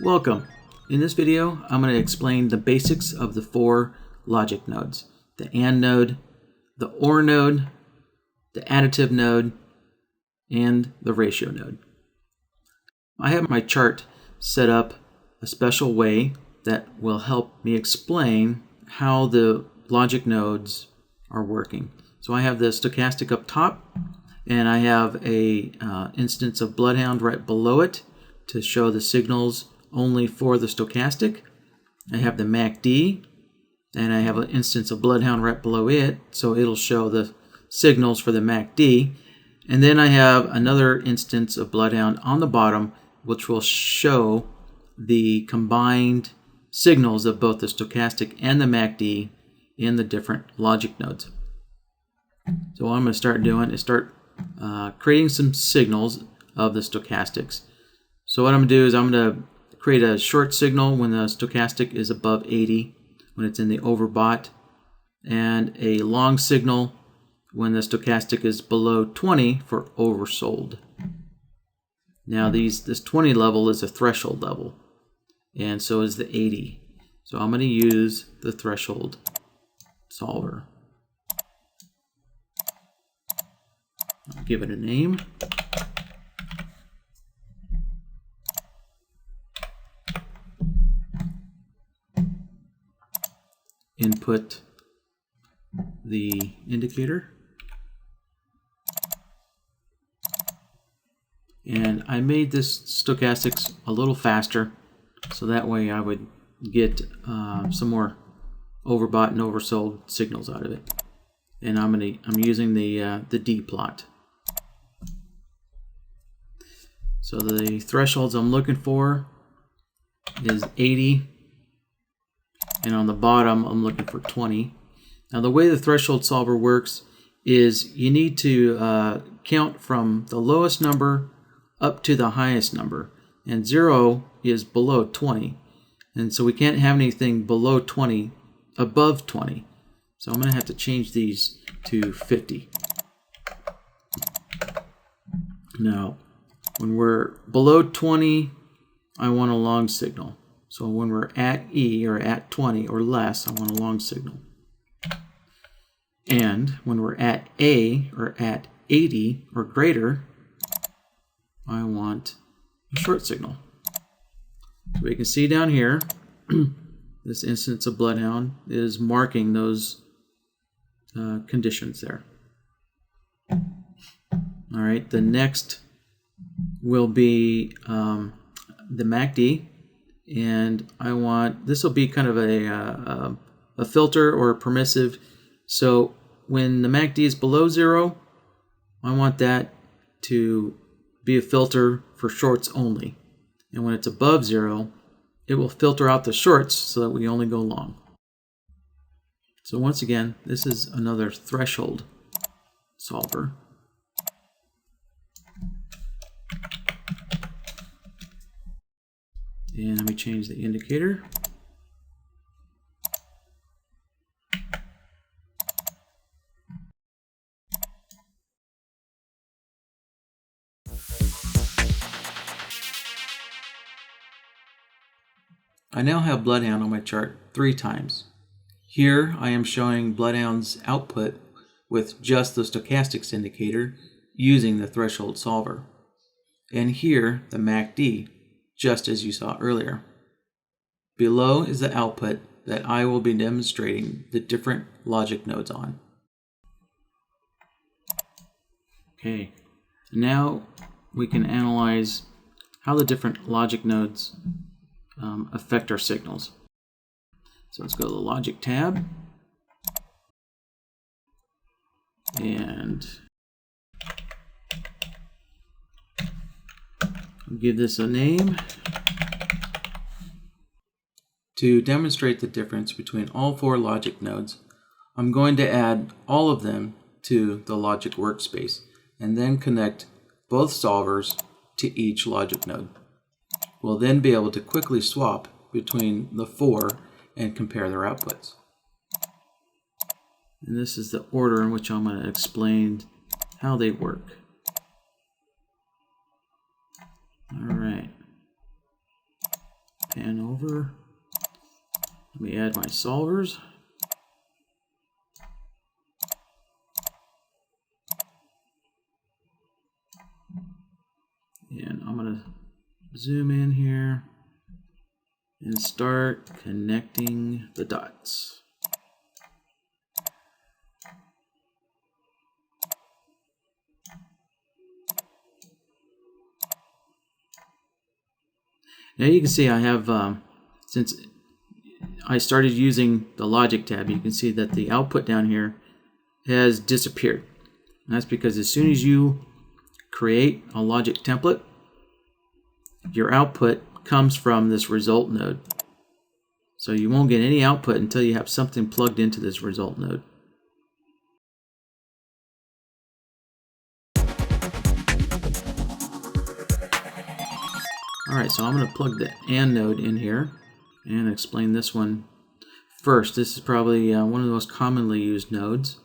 Welcome. In this video, I'm going to explain the basics of the four logic nodes: the AND node, the OR node, the additive node, and the ratio node. I have my chart set up a special way that will help me explain how the logic nodes are working. So I have the stochastic up top, and I have a instance of BloodHound right below it to show the signals only for the stochastic. I have the MACD, and I have an instance of BloodHound right below it, so it'll show the signals for the MACD. And then I have another instance of BloodHound on the bottom, which will show the combined signals of both the stochastic and the MACD in the different logic nodes. So what I'm going to start doing is creating some signals of the stochastics. So what I'm going to do is I'm going to create a short signal when the stochastic is above 80, when it's in the overbought, and a long signal when the stochastic is below 20 for oversold. Now this 20 level is a threshold level, and so is the 80. So I'm going to use the threshold solver. I'll give it a name. Input the indicator. And I made this stochastics a little faster, so that way I would get some more overbought and oversold signals out of it. And I'm using the D plot. So the thresholds I'm looking for is 80, and on the bottom I'm looking for 20. Now the way the threshold solver works is you need to count from the lowest number up to the highest number, and 0 is below 20, and so we can't have anything below 20 above 20. So I'm going to have to change these to 50. Now when we're below 20, I want a long signal. So when we're at E, or at 20 or less, I want a long signal. And when we're at A, or at 80 or greater, I want a short signal. So we can see down here, this instance of BloodHound is marking those conditions there. All right, the next will be the MACD, and I want, this will be kind of a filter or a permissive. So when the MACD is below 0, I want that to be a filter for shorts only. And when it's above 0, it will filter out the shorts so that we only go long. So once again, this is another threshold solver. And let me change the indicator. I now have BloodHound on my chart 3 times. Here I am showing BloodHound's output with just the stochastics indicator using the threshold solver. And here the MACD, just as you saw earlier. Below is the output that I will be demonstrating the different logic nodes on. Okay, now we can analyze how the different logic nodes affect our signals. So let's go to the logic tab, and give this a name. To demonstrate the difference between all 4 logic nodes, I'm going to add all of them to the logic workspace and then connect both solvers to each logic node. We'll then be able to quickly swap between the 4 and compare their outputs. And this is the order in which I'm going to explain how they work. All right. pan over. Let me add my solvers. And I'm going to zoom in here and start connecting the dots. Now you can see I have, since I started using the logic tab, you can see that the output down here has disappeared. And that's because as soon as you create a logic template, your output comes from this result node. So you won't get any output until you have something plugged into this result node. Alright, so I'm going to plug the AND node in here and explain this one first. This is probably one of the most commonly used nodes.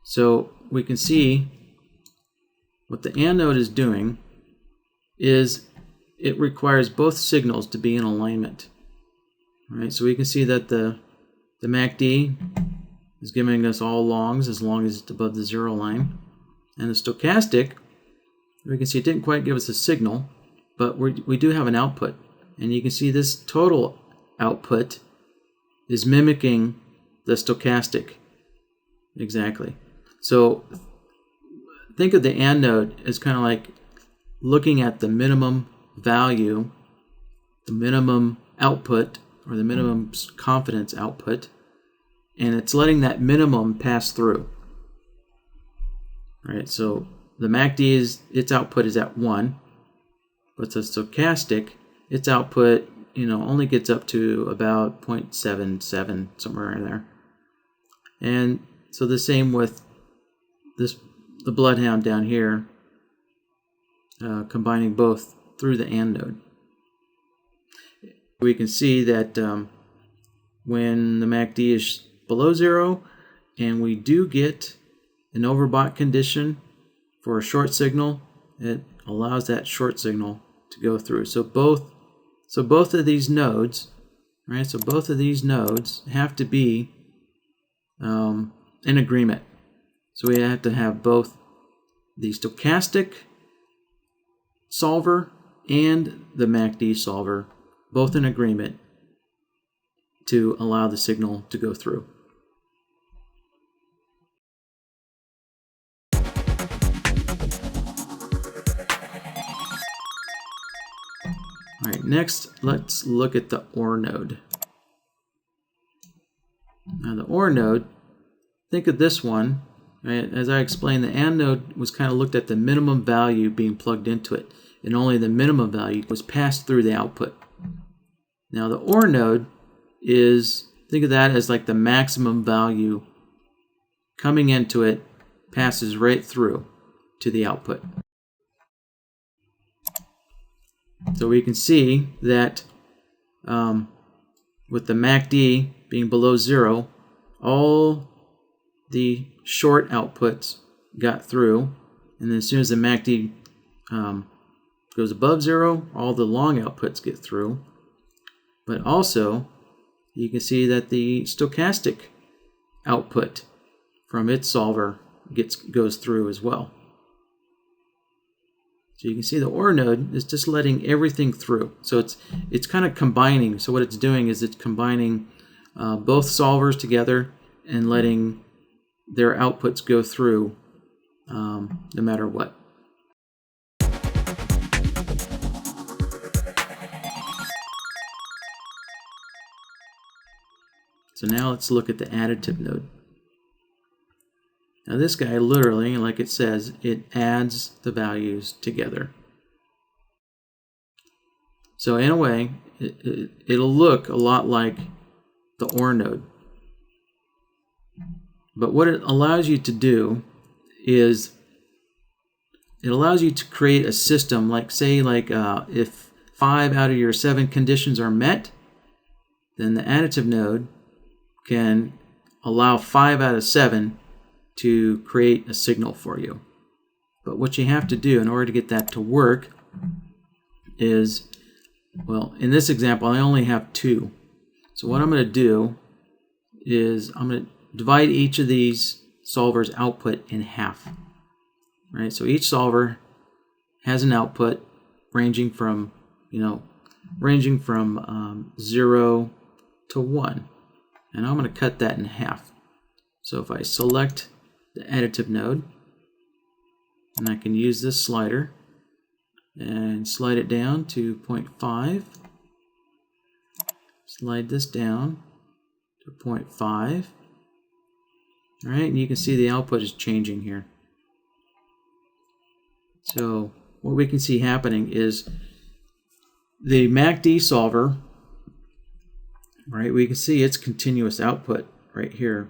So we can see what the AND node is doing is it requires both signals to be in alignment. Alright, so we can see that the MACD is giving us all longs as long as it's above the 0 line. And the stochastic, we can see it didn't quite give us a signal, but we do have an output. And you can see this total output is mimicking the stochastic. Exactly. So think of the AND node as kind of like looking at the minimum value, the minimum output, or the minimum confidence output, and it's letting that minimum pass through. All right, so the MACD its output is at 1, but the stochastic, its output, only gets up to about 0.77, somewhere in there. And so the same with the BloodHound down here, combining both through the AND node. We can see that when the MACD is below 0, and we do get an overbought condition for a short signal, it allows that short signal to go through. So both of these nodes, right? So both of these nodes have to be in agreement. So we have to have both the stochastic solver and the MACD solver both in agreement to allow the signal to go through. All right, next let's look at the OR node. Now the OR node, think of this one, right? As I explained, the AND node was kind of looked at the minimum value being plugged into it, and only the minimum value was passed through the output. Now the OR node is, think of that as like the maximum value coming into it, passes right through to the output. So we can see that with the MACD being below 0, all the short outputs got through, and then as soon as the MACD goes above 0, all the long outputs get through. But also, you can see that the stochastic output from its solver goes through as well. So you can see the OR node is just letting everything through. So it's kind of combining. So what it's doing is it's combining both solvers together and letting their outputs go through no matter what. So now let's look at the additive node. Now this guy literally, like it says, it adds the values together. So in a way, it'll look a lot like the OR node. But what it allows you to do is it allows you to create a system like, say, if 5 out of your 7 conditions are met, then the additive node can allow 5 out of 7 to create a signal for you. But what you have to do in order to get that to work is Well, in this example, I only have 2. So what I'm going to do is I'm going to divide each of these solvers' output in half. Right? So each solver has an output ranging from 0 to 1. And I'm going to cut that in half. So if I select the additive node, and I can use this slider and slide it down to 0.5. Slide this down to 0.5. All right, and you can see the output is changing here. So what we can see happening is the MACD solver, right, we can see its continuous output right here,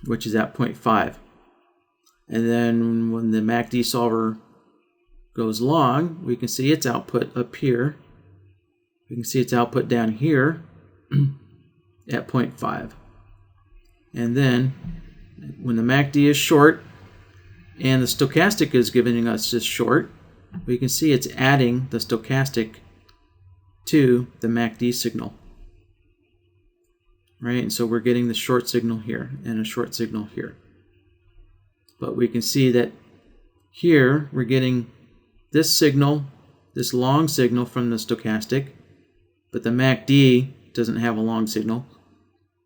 which is at 0.5. And then when the MACD solver goes long, we can see its output up here. We can see its output down here at 0.5. And then when the MACD is short and the stochastic is giving us just short, we can see it's adding the stochastic to the MACD signal. Right? And so we're getting the short signal here and a short signal here. But we can see that here we're getting this signal, this long signal from the stochastic, but the MACD doesn't have a long signal.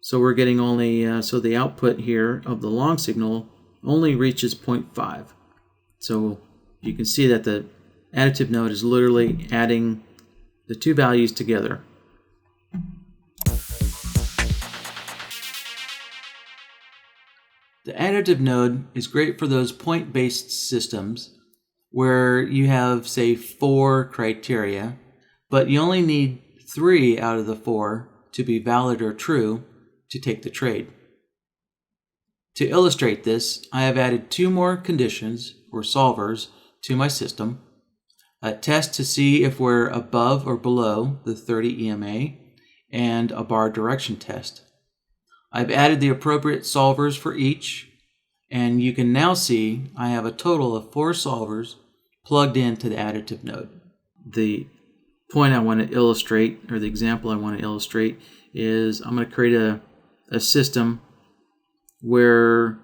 So we're getting only, so the output here of the long signal only reaches 0.5. So you can see that the additive node is literally adding the two values together. The additive node is great for those point-based systems where you have, say, 4 criteria, but you only need 3 out of the 4 to be valid or true to take the trade. To illustrate this, I have added 2 more conditions or solvers to my system, a test to see if we're above or below the 30 EMA, and a bar direction test. I've added the appropriate solvers for each, and you can now see I have a total of 4 solvers plugged into the additive node. The point I want to illustrate, or the example I want to illustrate, is I'm going to create a system where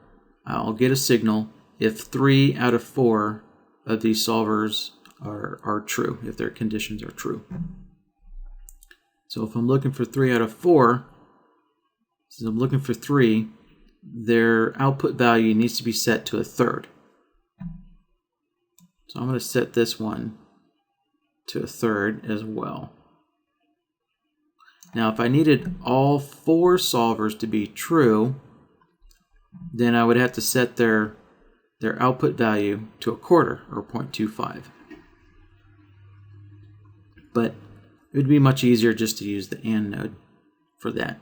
I'll get a signal if 3 out of 4 of these solvers are true, if their conditions are true. So if I'm looking for 3 out of 4, since I'm looking for 3, their output value needs to be set to a third. So I'm going to set this one to a third as well. Now if I needed all 4 solvers to be true, then I would have to set their output value to a quarter, or 0.25. But it would be much easier just to use the AND node for that.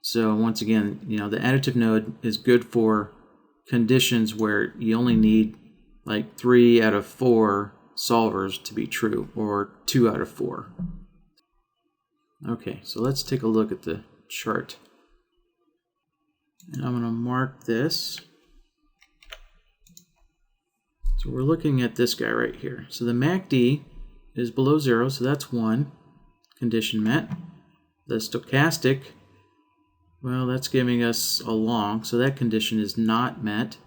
So once again, the additive node is good for conditions where you only need like 3 out of 4 solvers to be true, or 2 out of 4. Okay, so let's take a look at the chart. And I'm going to mark this. So we're looking at this guy right here. So the MACD is below 0, so that's 1 condition met. The stochastic, well, that's giving us a long, so that condition is not met.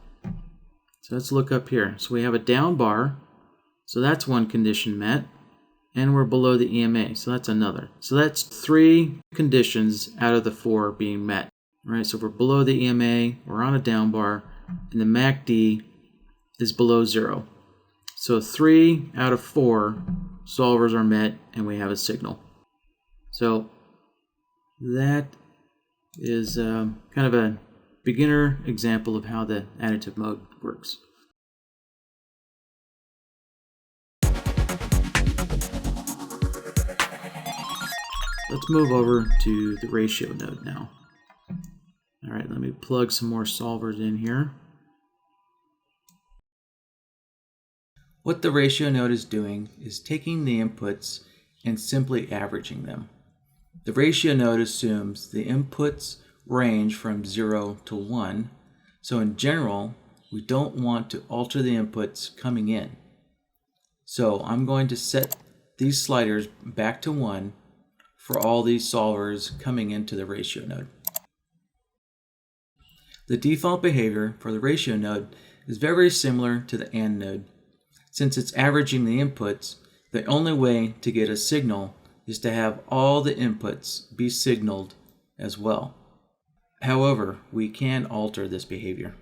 So let's look up here. So we have a down bar, so that's 1 condition met, and we're below the EMA, so that's another. So that's 3 conditions out of the 4 being met. All right, so we're below the EMA, we're on a down bar, and the MACD is below 0. So 3 out of 4 solvers are met, and we have a signal. So that is kind of a beginner example of how the additive mode works. Let's move over to the ratio node now. All right, let me plug some more solvers in here. What the ratio node is doing is taking the inputs and simply averaging them. The ratio node assumes the inputs range from 0 to 1, so in general, we don't want to alter the inputs coming in. So I'm going to set these sliders back to 1 for all these solvers coming into the ratio node. The default behavior for the ratio node is very similar to the AND node. Since it's averaging the inputs, the only way to get a signal is to have all the inputs be signaled as well. However, we can alter this behavior.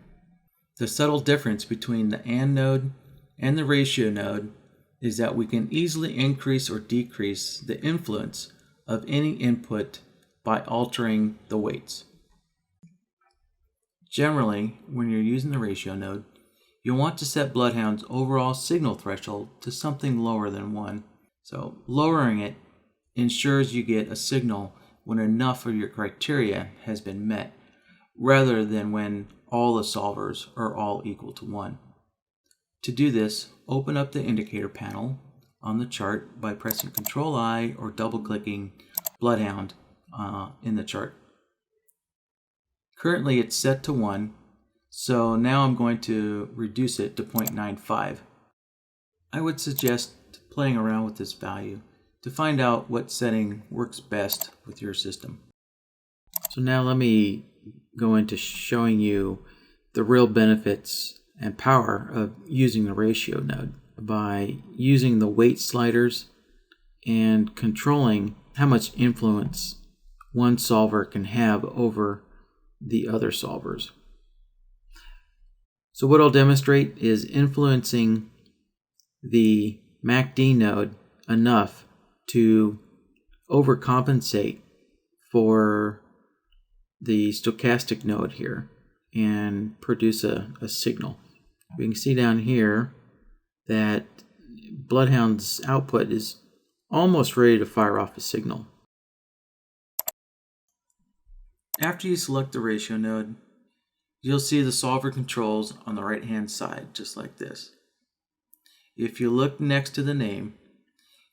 The subtle difference between the AND node and the ratio node is that we can easily increase or decrease the influence of any input by altering the weights. Generally, when you're using the ratio node, you'll want to set BloodHound's overall signal threshold to something lower than 1. So lowering it ensures you get a signal when enough of your criteria has been met, rather than when all the solvers are all equal to 1. To do this, open up the indicator panel on the chart by pressing Ctrl-I or double-clicking BloodHound in the chart. Currently it's set to 1, so now I'm going to reduce it to 0.95. I would suggest playing around with this value to find out what setting works best with your system. So now let me go into showing you the real benefits and power of using the ratio node by using the weight sliders and controlling how much influence one solver can have over the other solvers. So what I'll demonstrate is influencing the MACD node enough to overcompensate for the stochastic node here and produce a signal. We can see down here that BloodHound's output is almost ready to fire off a signal. After you select the ratio node, you'll see the solver controls on the right hand side, just like this. If you look next to the name,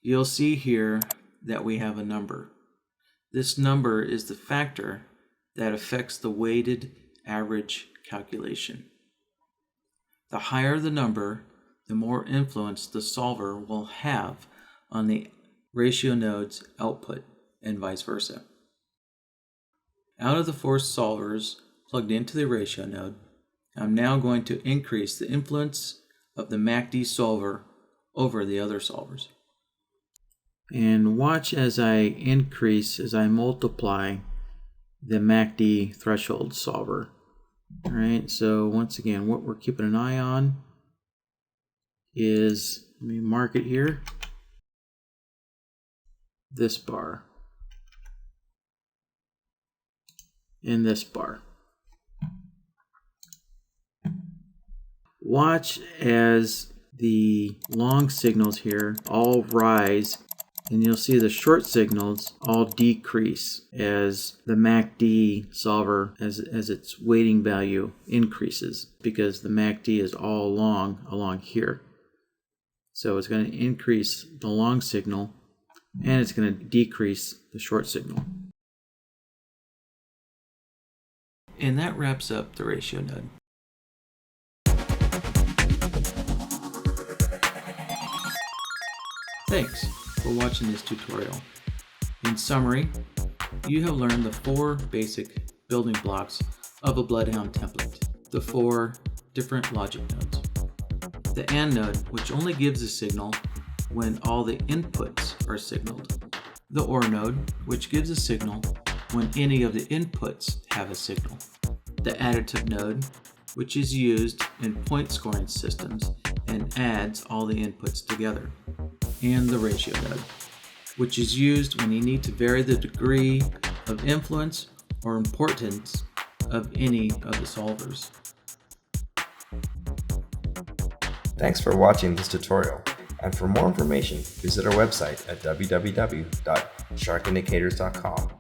you'll see here that we have a number. This number is the factor that affects the weighted average calculation. The higher the number, the more influence the solver will have on the ratio node's output, and vice versa. Out of the 4 solvers plugged into the ratio node, I'm now going to increase the influence of the MACD solver over the other solvers. And watch as I multiply the MACD threshold solver. All right, so once again, what we're keeping an eye on is, let me mark it here, this bar and this bar. Watch as the long signals here all rise, and you'll see the short signals all decrease as the MACD solver, as its weighting value increases, because the MACD is all along here. So it's going to increase the long signal, and it's going to decrease the short signal. And that wraps up the ratio node. Thanks for watching this tutorial. In summary, you have learned the 4 basic building blocks of a BloodHound template, the 4 different logic nodes. The AND node, which only gives a signal when all the inputs are signaled. The OR node, which gives a signal when any of the inputs have a signal. The additive node, which is used in point scoring systems and adds all the inputs together. And the ratio node, which is used when you need to vary the degree of influence or importance of any of the solvers. Thanks for watching this tutorial, and for more information, visit our website at www.sharkindicators.com.